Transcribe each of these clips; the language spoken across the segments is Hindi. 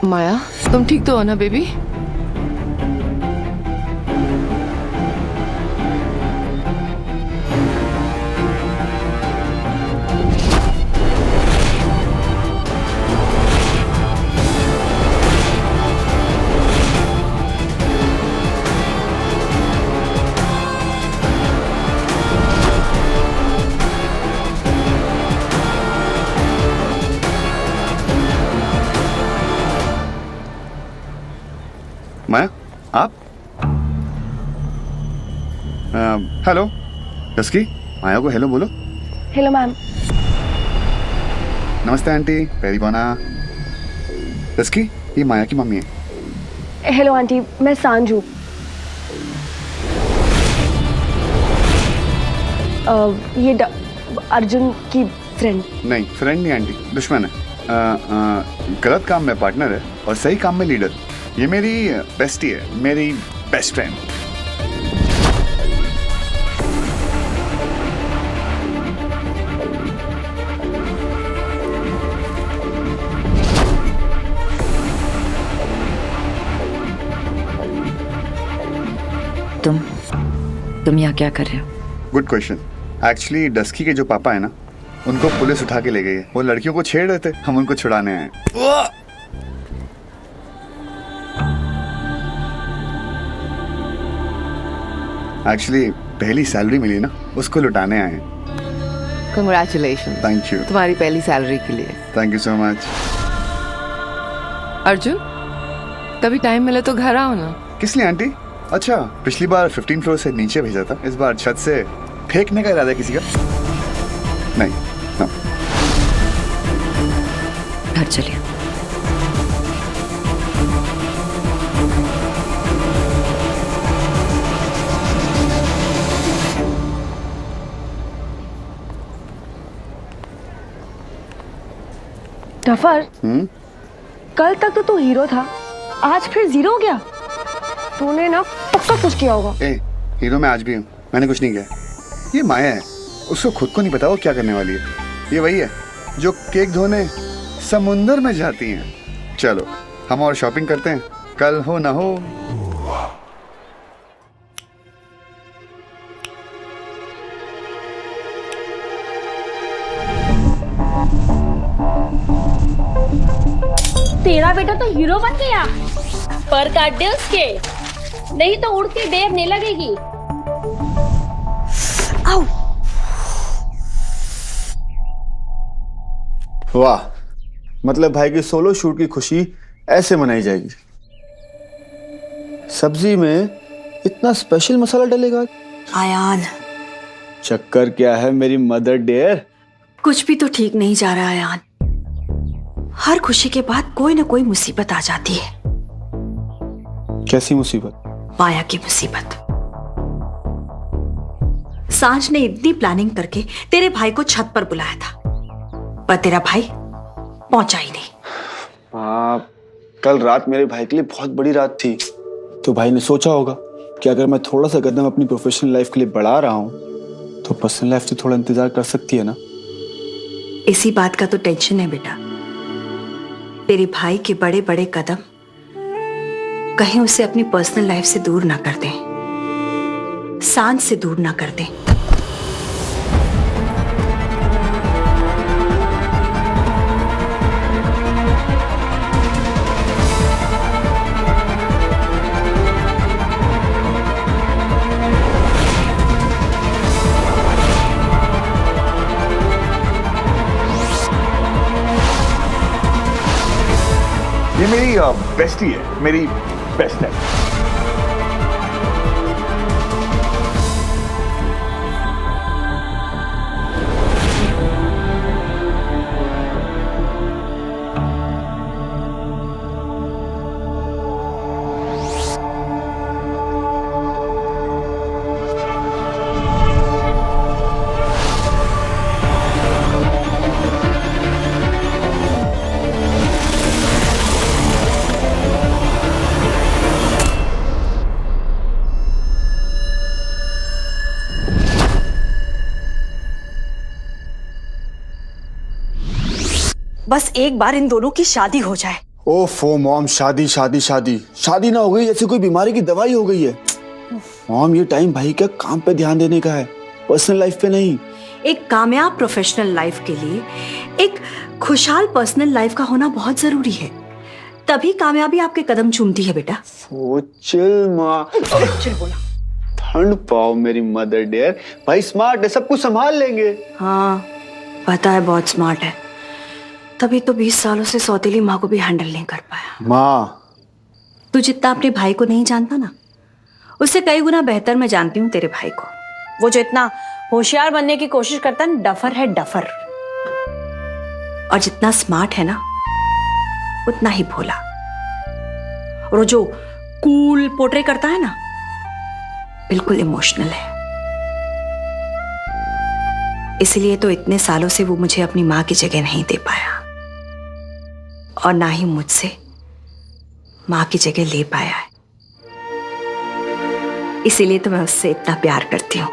माया, तुम ठीक तो हो ना बेबी? माया, आप? हेलो डस्की, माया को हेलो बोलो। Hello ma'am. नमस्ते आंटी, पैरी बोना। डस्की, ये माया की मम्मी है। हेलो आंटी, मैं सांजू। ये अर्जुन की फ्रेंड। नहीं, फ्रेंड नहीं आंटी, दुश्मन है। गलत काम में पार्टनर है और सही काम में लीडर। ये मेरी बेस्टी है, मेरी बेस्ट फ्रेंड। तुम यहाँ क्या कर रहे हो? Good question. एक्चुअली डस्की के जो पापा है ना, उनको पुलिस उठा के ले गई है। वो लड़कियों को छेड़ रहे थे, हम उनको छुड़ाने आए। एक्चुअली पहली सैलरी मिली ना, उसको लुटाने आए हैं। कंग्रेचुलेशन। Thank you. तुम्हारी पहली सैलरी के लिए। Thank you so much. Arjun, कभी टाइम मिले तो घर आओ ना। किस लिए आंटी? अच्छा, पिछली बार 15 फ्लोर से नीचे भेजा था, इस बार छत से फेंकने का इरादा है किसी का? नहीं। हाँ। घर चलिए। टफर, कल तक तो तू हीरो था, आज फिर जीरो हो गया। तूने ना पक्का कुछ किया होगा। ए, हीरो मैं आज भी हूँ, मैंने कुछ नहीं किया। ये माया है, उसको खुद को नहीं पता वो क्या करने वाली है। ये वही है जो केक धोने समुंदर में जाती हैं। चलो हम और शॉपिंग करते हैं, कल हो ना हो। तेरा बेटा तो हीरो बन गया। पर काट दे उसके, नहीं तो उड़ के देर लगेगी। आओ। वाह, मतलब भाई की सोलो शूट की खुशी ऐसे मनाई जाएगी। सब्जी में इतना स्पेशल मसाला डलेगा? आयान, चक्कर क्या है मेरी मदर डियर? कुछ भी तो ठीक नहीं जा रहा आयान। हर खुशी के बाद कोई ना कोई मुसीबत आ जाती है। कैसी मुसीबत? माया की मुसीबत। सांझ ने इतनी प्लानिंग करके तेरे भाई को छत पर बुलाया था, पर तेरा भाई पहुंचा ही नहीं। हाँ, कल रात मेरे भाई के लिए बहुत बड़ी रात थी, तो भाई ने सोचा होगा कि अगर मैं थोड़ा सा कदम अपनी प्रोफेशनल लाइफ के लिए बढ़ा रहा हूं, तो पर्सनल लाइफ से थोड़ा इंतजार कर सकती है ना। इसी बात का तो टेंशन है बेटा। तेरे भाई के बड़े बड़े कदम कहीं उसे अपनी पर्सनल लाइफ से दूर ना कर दें, सांझ से दूर ना कर दें। ये मेरी बेस्टी है, मेरी बेस्ट है। बस एक बार इन दोनों की शादी हो जाए। ओफो मॉम, शादी शादी शादी शादी ना हो गई जैसे कोई बीमारी की दवाई हो गई है। मॉम, ये टाइम भाई का काम पे ध्यान देने का है, पर्सनल लाइफ पे नहीं। एक कामयाब प्रोफेशनल लाइफ के लिए एक खुशहाल पर्सनल लाइफ का होना बहुत जरूरी है, तभी कामयाबी आपके कदम चूमती है बेटा। ओ चिल माँ, चिल बोला। ठंड पाओ मेरी मदर डियर, भाई स्मार्ट है, सब कुछ संभाल लेंगे। हाँ पता है, बहुत स्मार्ट है, तभी तो 20 सालों से सौतेली माँ को भी हैंडल नहीं कर पाया। माँ, तू जितना अपने भाई को नहीं जानता ना, उससे कई गुना बेहतर मैं जानती हूँ तेरे भाई को। वो जो इतना होशियार बनने की कोशिश करता है, डफर है डफर। और जितना स्मार्ट है ना, उतना ही भोला। और वो जो कूल पोर्ट्रे करता है ना, बिल्कुल इमोशनल है। इसलिए तो इतने सालों से वो मुझे अपनी माँ की जगह नहीं दे पाया, और ना ही मुझसे माँ की जगह ले पाया है। इसीलिए तो मैं उससे इतना प्यार करती हूँ।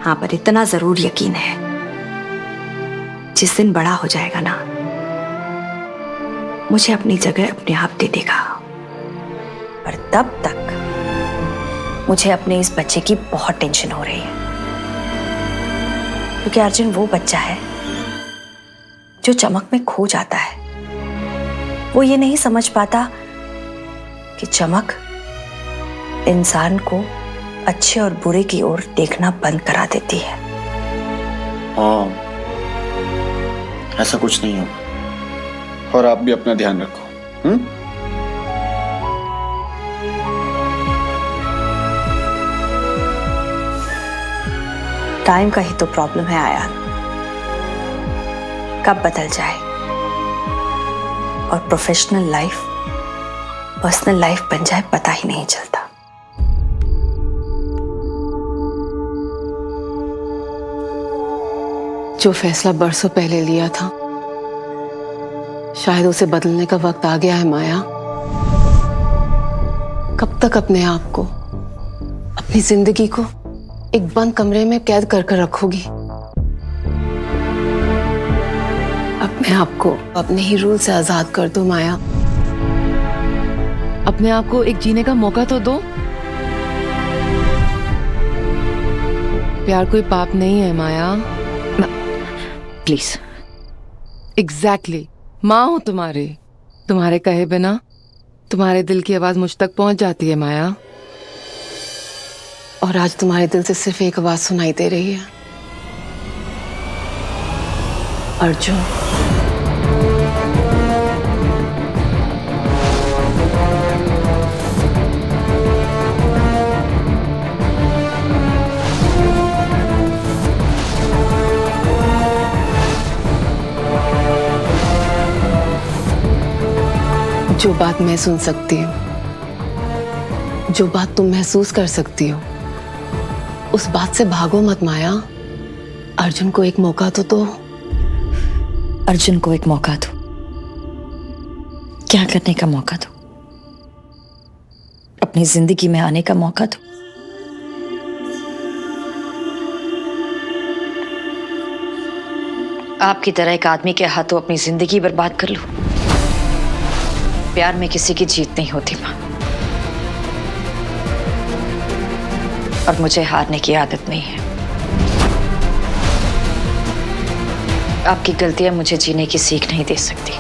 हाँ, पर इतना जरूर यकीन है, जिस दिन बड़ा हो जाएगा ना, मुझे अपनी जगह अपने आप दे देगा। पर तब तक मुझे अपने इस बच्चे की बहुत टेंशन हो रही है, क्योंकि अर्जुन वो बच्चा है जो चमक में खो जाता है। वो ये नहीं समझ पाता कि चमक इंसान को अच्छे और बुरे की ओर देखना बंद करा देती है। हाँ, ऐसा कुछ नहीं होगा, और आप भी अपना ध्यान रखो। टाइम का ही तो प्रॉब्लम है आयान, कब बदल जाए और प्रोफेशनल लाइफ पर्सनल लाइफ बन जाए, पता ही नहीं चलता। जो फैसला बरसों पहले लिया था, शायद उसे बदलने का वक्त आ गया है माया। कब तक अपने आप को, अपनी जिंदगी को एक बंद कमरे में कैद कर कर रखोगी? अपने आप को अपने ही रूल से आजाद कर दो माया। अपने आप को एक जीने का मौका तो दो। प्यार कोई पाप नहीं है माया। प्लीज। एग्जैक्टली माँ हूं तुम्हारे कहे बिना तुम्हारे दिल की आवाज मुझ तक पहुंच जाती है माया। और आज तुम्हारे दिल से सिर्फ एक आवाज सुनाई दे रही है, अर्जुन। जो बात मैं सुन सकती हूँ, जो बात तुम महसूस कर सकती हो, उस बात से भागो मत माया। अर्जुन को एक मौका तो दो। अर्जुन को एक मौका दो? क्या करने का मौका दो? अपनी जिंदगी में आने का मौका दो। आपकी तरह एक आदमी के हाथों अपनी जिंदगी बर्बाद कर लूं? प्यार में किसी की जीत नहीं होती मां, और मुझे हारने की आदत नहीं है। आपकी गलतियां मुझे जीने की सीख नहीं दे सकती।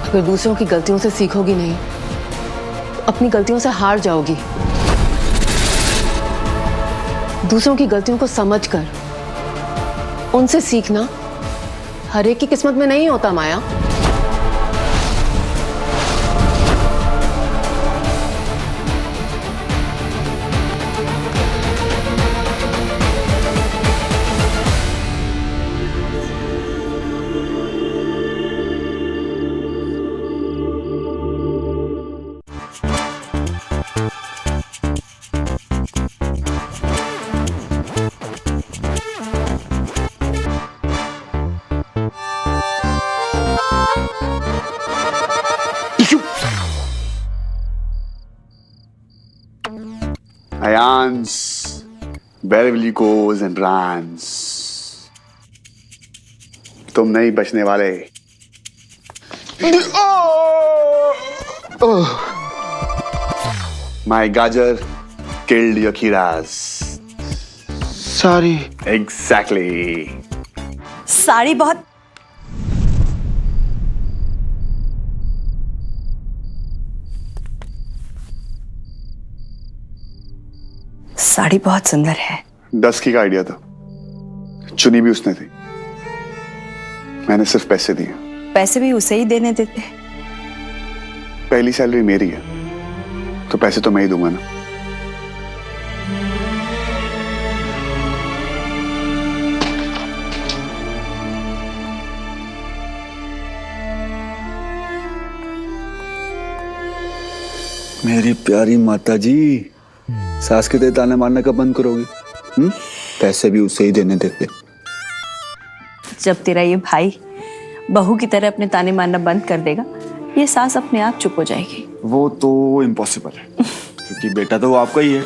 अगर दूसरों की गलतियों से सीखोगी नहीं तो अपनी गलतियों से हार जाओगी। दूसरों की गलतियों को समझकर उनसे सीखना हर एक की किस्मत में नहीं होता माया। Ayans, Beverly goes and runs. तुम नहीं बचने वाले। माय गाजर किल्ड योर कीड़ास। सारी एग्जैक्टली। साड़ी बहुत सुंदर है। 10 की का आइडिया था, चुनी भी उसने थी, मैंने सिर्फ पैसे दिए। पैसे भी उसे ही देने देते। पहली सैलरी मेरी है तो पैसे तो मैं ही दूंगा ना। मेरी प्यारी माता जी, सास के दे ताने मारने का बंद करोगे? पैसे भी उसे ही देने देते। जब तेरा ये भाई बहू की तरह अपने ताने मारना बंद कर देगा, ये सास अपने आप चुप हो जाएगी। वो तो इम्पॉसिबल है क्योंकि बेटा तो वो आपका ही है,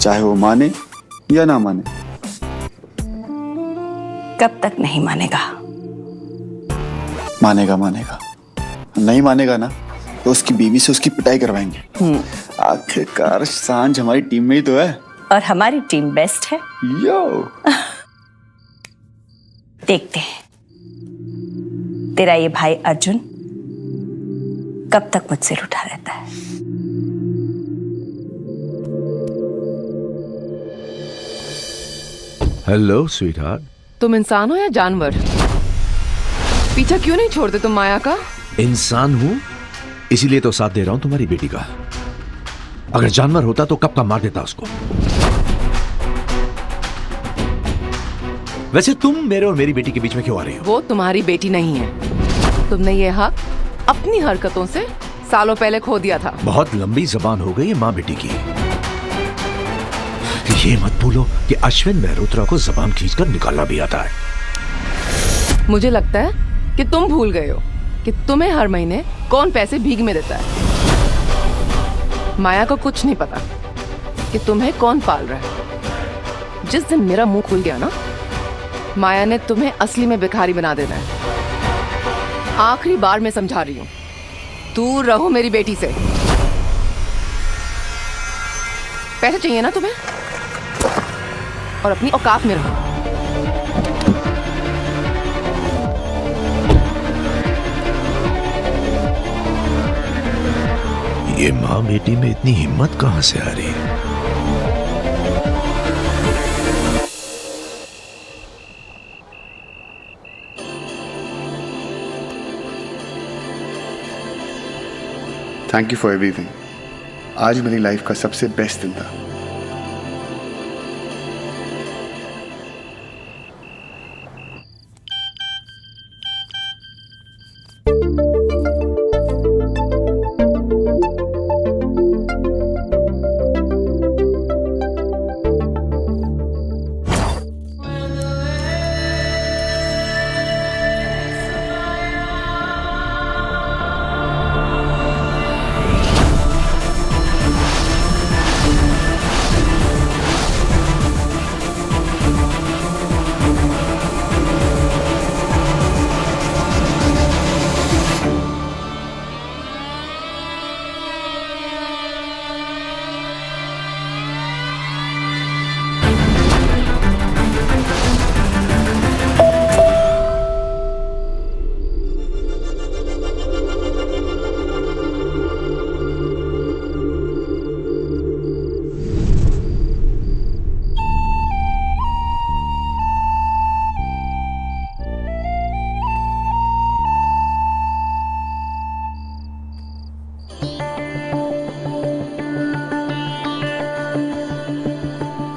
चाहे वो माने या ना माने। कब तक नहीं मानेगा? मानेगा मानेगा, नहीं मानेगा ना तो उसकी बीवी से उसकी पिटाई करवाएंगे। आखिरकार सांझ हमारी टीम में ही तो है। और हमारी टीम बेस्ट है। यो देखते हैं तेरा ये भाई अर्जुन कब तक मुझसे रूठा रहता है। Hello sweetheart. तुम इंसान हो या जानवर? पीछा क्यों नहीं छोड़ते तुम माया का? इंसान हूं, इसीलिए तो साथ दे रहा हूं तुम्हारी बेटी का। अगर जानवर होता तो कब का मार देता उसको। वैसे तुम मेरे और मेरी बेटी के बीच में क्यों आ रही हो? वो तुम्हारी बेटी नहीं है। तुमने ये हक अपनी हरकतों से सालों पहले खो दिया था। बहुत लंबी जबान हो गई है माँ बेटी की। ये मत भूलो कि अश्विन मेहरोत्रा को जबान खींचकर निकालना भी आता है। मुझे लगता है कि तुम भूल गए हो कि तुम्हें हर महीने कौन पैसे भीख में देता है। माया को कुछ नहीं पता कि तुम्हें कौन पाल रहा है। जिस दिन मेरा मुंह खुल गया ना, माया ने तुम्हें असली में भिखारी बना देना है। आखिरी बार मैं समझा रही हूँ, दूर रहो मेरी बेटी से। पैसे चाहिए ना तुम्हें, और अपनी औकात में रहो। ये माँ बेटी में इतनी हिम्मत कहां से आ रही है? Thank you for everything. आज मेरी लाइफ का सबसे बेस्ट दिन था।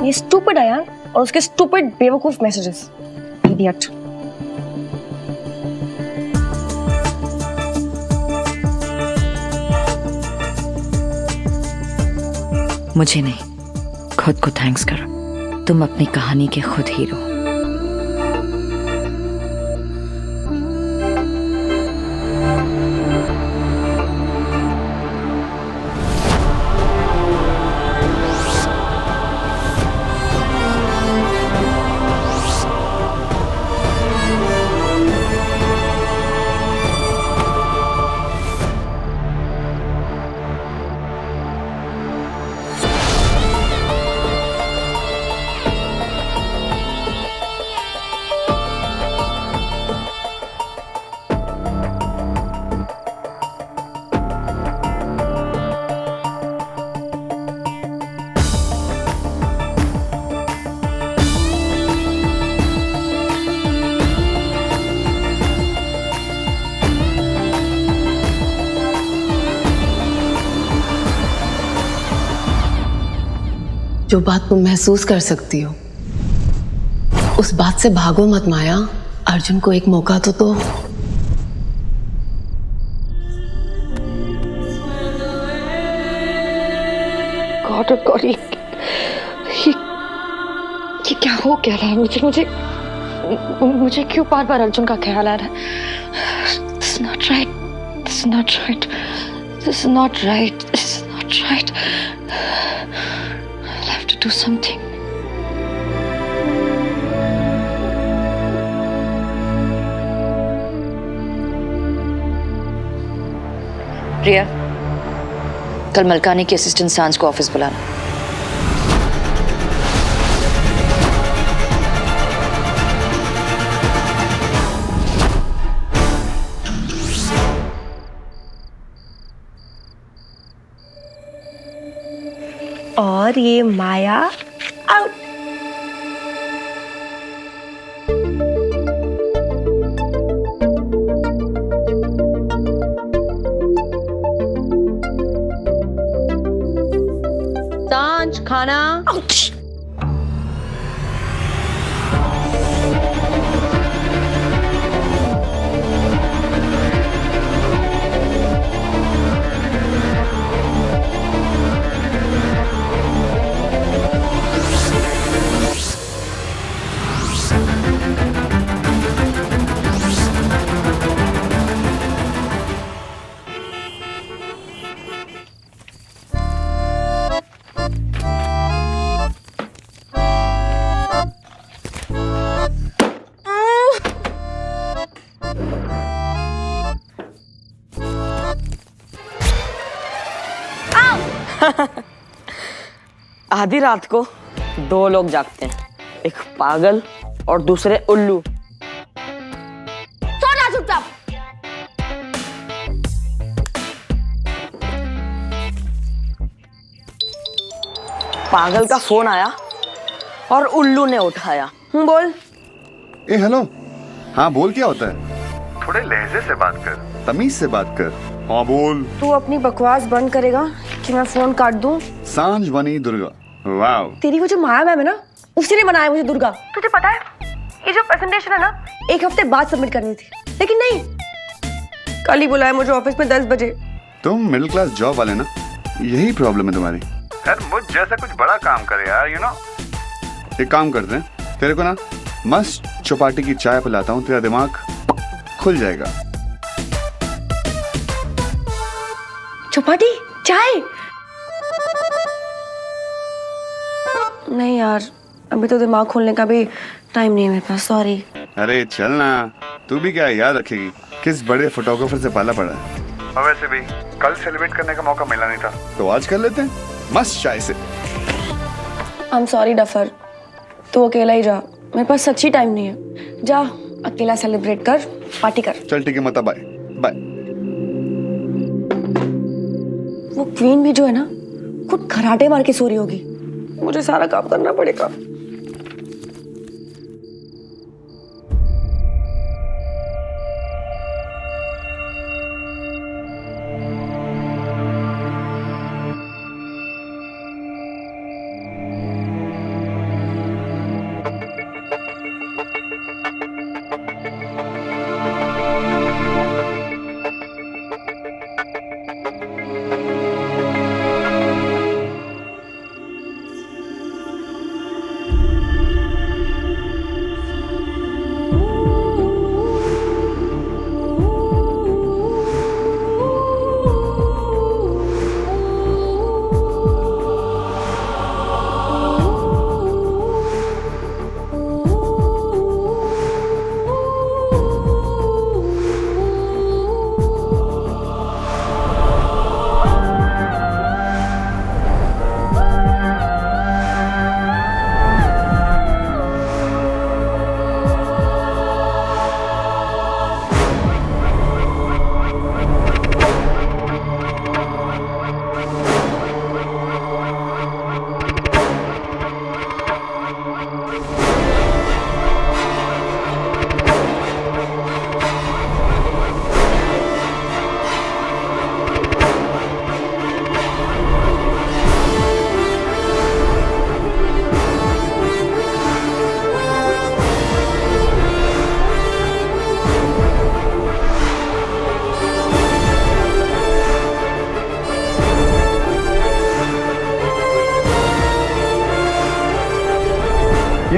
ये स्टूपिड अयान और उसके स्टूपिड बेवकूफ मैसेजेस। इडियट। मुझे नहीं, खुद को थैंक्स करो। तुम अपनी कहानी के खुद हीरो। जो बात तुम महसूस कर सकती हो उस बात से भागो मत माया। अर्जुन को एक मौका तो दो। गॉड गॉड, ये क्या हो क्या रहा है? मुझे क्यों बार बार अर्जुन का ख्याल आ रहा है? This is not right. This is not right. This is not right. This is not right. I'll have to do something. प्रिया, कल मलकानी की असिस्टेंट सांझ को ऑफिस बुलाना। और ये माया आउट। सांझ खाना। आधी रात को दो लोग जागते हैं, एक पागल और दूसरे उल्लू। सो जा चुपचाप। पागल का फोन आया और उल्लू ने उठाया। बोल। ए हेलो, हाँ बोल, क्या होता है? थोड़े लहजे से बात कर, तमीज से बात कर। हाँ बोल। तू अपनी बकवास बंद करेगा कि मैं फोन काट दूं? सांझ बनी दुर्गा। वाव। तेरी वो जो माया मैम है ना, उसी ने बनाया मुझे दुर्गा। तुझे पता है ये जो प्रेजेंटेशन है ना, 1 हफ्ते बाद सबमिट करनी थी, लेकिन नहीं, कल ही बुलाया मुझे ऑफिस में 10 बजे। तुम मिडिल क्लास जॉब वाले ना, यही प्रॉब्लम है तुम्हारी। यार मुझ जैसा कुछ बड़ा काम करे यार, यू नो। एक काम करते हैं, तेरे को ना मस्त चौपाटी की चाय पिलाता हूँ, तेरा दिमाग खुल जाएगा। चौपाटी चाय? नहीं यार, अभी तो दिमाग खोलने का भी टाइम नहीं है मेरे पास, सॉरी। अरे चल ना, तू भी क्या याद रखेगी किस बड़े फोटोग्राफर से पाला पड़ा है। और वैसे भी कल सेलिब्रेट करने का मौका मिला नहीं था, तो आज कर लेते हैं मस्त चाय से। आई एम सॉरी डफर, तू अकेला ही जा, मेरे पास सच्ची टाइम नहीं है। जा अकेला सेलिब्रेट कर, पार्टी कर। चल ठीक है, मता बाय बाय। वो क्वीन भी जो है ना, खुद खराटे मार के सो रही होगी, मुझे सारा काम करना पड़ेगा।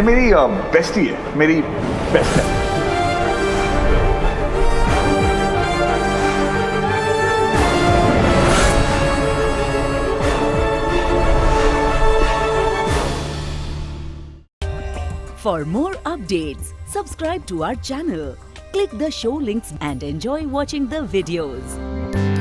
ये मेरी बेस्टी है, मेरी बेस्ट है। For more updates, subscribe to our channel, click the show links and enjoy watching the videos.